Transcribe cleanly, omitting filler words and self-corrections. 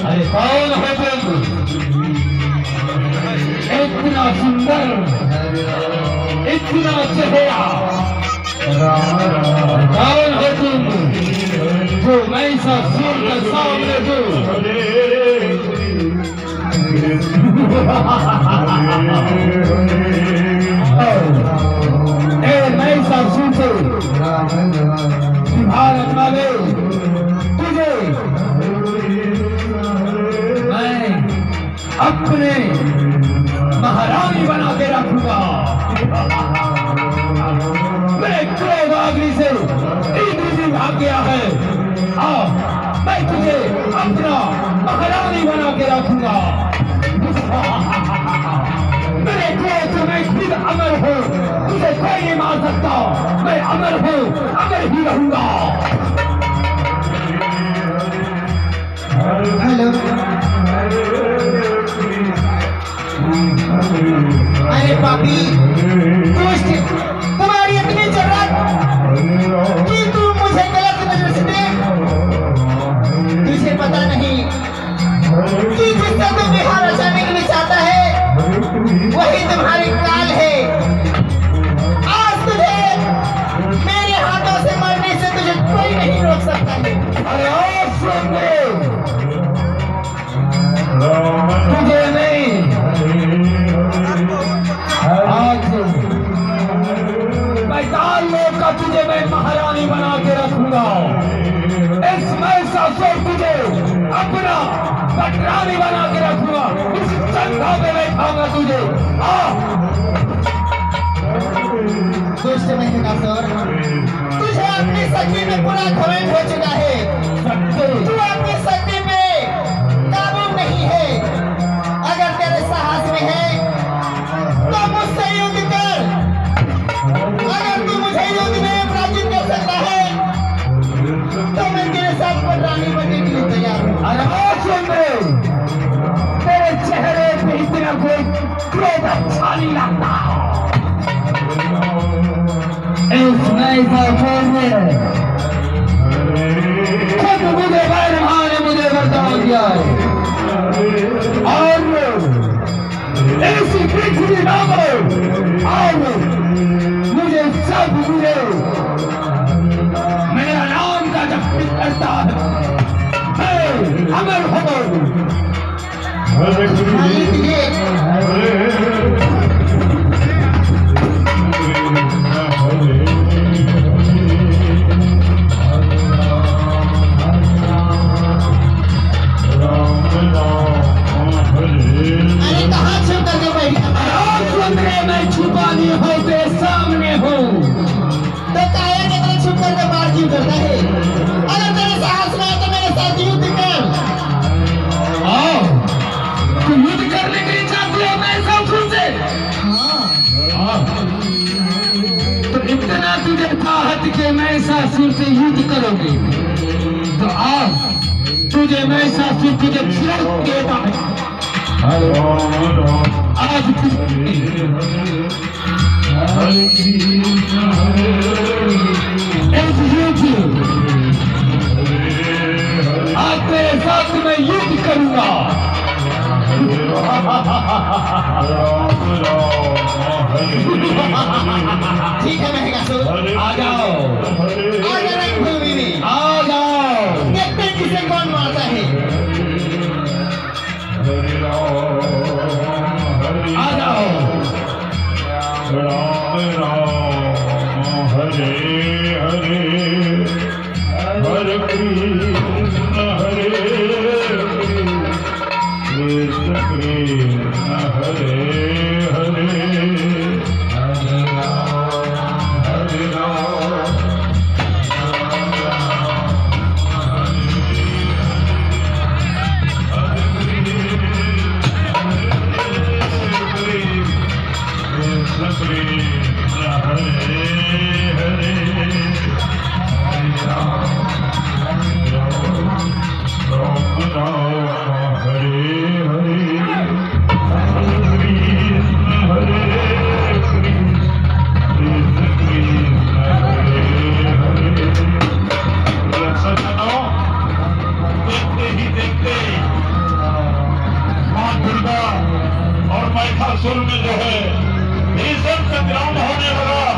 अरे कौन हो तुम? इतना सुंदर, इतना चेहरा, कौन हो तुम जो मैं सूर के सामने दूं? मैं सूर से भारत वाले तुझे मैं अपने महारानी बना के रखूंगा। मेरे क्रोध अग्नि से इंद्र भाग गया है। मैं तुझे अपना महारानी बना के रखूंगा। मेरे क्रोध से मैं खुद अमर हूँ, तुझे कोई नहीं मार सकता। मैं अमर हूँ, अमर ही रहूंगा। हेलो, अरे पापी दुष्ट, तुम्हारी इतनी जरूरत कि तुम मुझे गलत नजर से देख। तुझे पता नहीं कि जिससे तुम बिहार रचाने के लिए चाहता है वही तुम्हारी काल है। आज तुझे मेरे हाथों से मरने से तुझे कोई नहीं रोक सकता है। अरे आज सुन ले, तुझे नहीं, आज पैताल लोग का तुझे मैं महारानी बना के रखूंगा। इस महिषासुर तुझे अपना पटरानी बना के रखूंगा। इस चंदा में बैठाऊंगा तुझे। दुष्ट महिषासुर, तुझे अपनी शक्ति में पूरा घमंड हो चुका है। तू अपनी शक्ति पे काबू नहीं है। अगर तेरे साहस में है तो मुझसे युद्ध कर। अगर तू मुझे युद्ध में पराजित कर सकता है तो मैं तेरे साथ पटरानी बनने के लिए तैयार हूँ। अरे तेरे चेहरे पे इतना कोई क्रोध अच्छा नहीं लगता। इस महिषासुर ने खुद मुझे बैरभान ने मुझे वरदान दिया है और ऐसी पृथ्वी नाम और मुझे सब मुझे मेरा नाम का जप करता है। मैं अमर हूँ। मैं छुपा नहीं हूँ, तेरे सामने हूँ। तो काया के तरह छुप करके बात क्यों करता है? अगर तेरे साहस में है तो मेरे साथ युद्ध कर। तू युद्ध करने के लिए चाहती हो महिषासुर से? तो इतना तुझे चाहत के महिषासुर से युद्ध करोगे तो तुझे महिषासुर तुझे फिर देता है। आज आज तेरे साथ मैं युद्ध करूंगा। ठीक है महिषासुर, आ जाओ, आ जा रणभूमि में। आ जाओ, देखते हैं किसे कौन मारता है। आ जाओ। राम राम हरे हरे हरे कृष्ण हरे कृष्ण कृष्ण हरे हरे हरे राम हरे राम हरे हरे महिषासुर में जो है भीषण संग्राम होने लगा।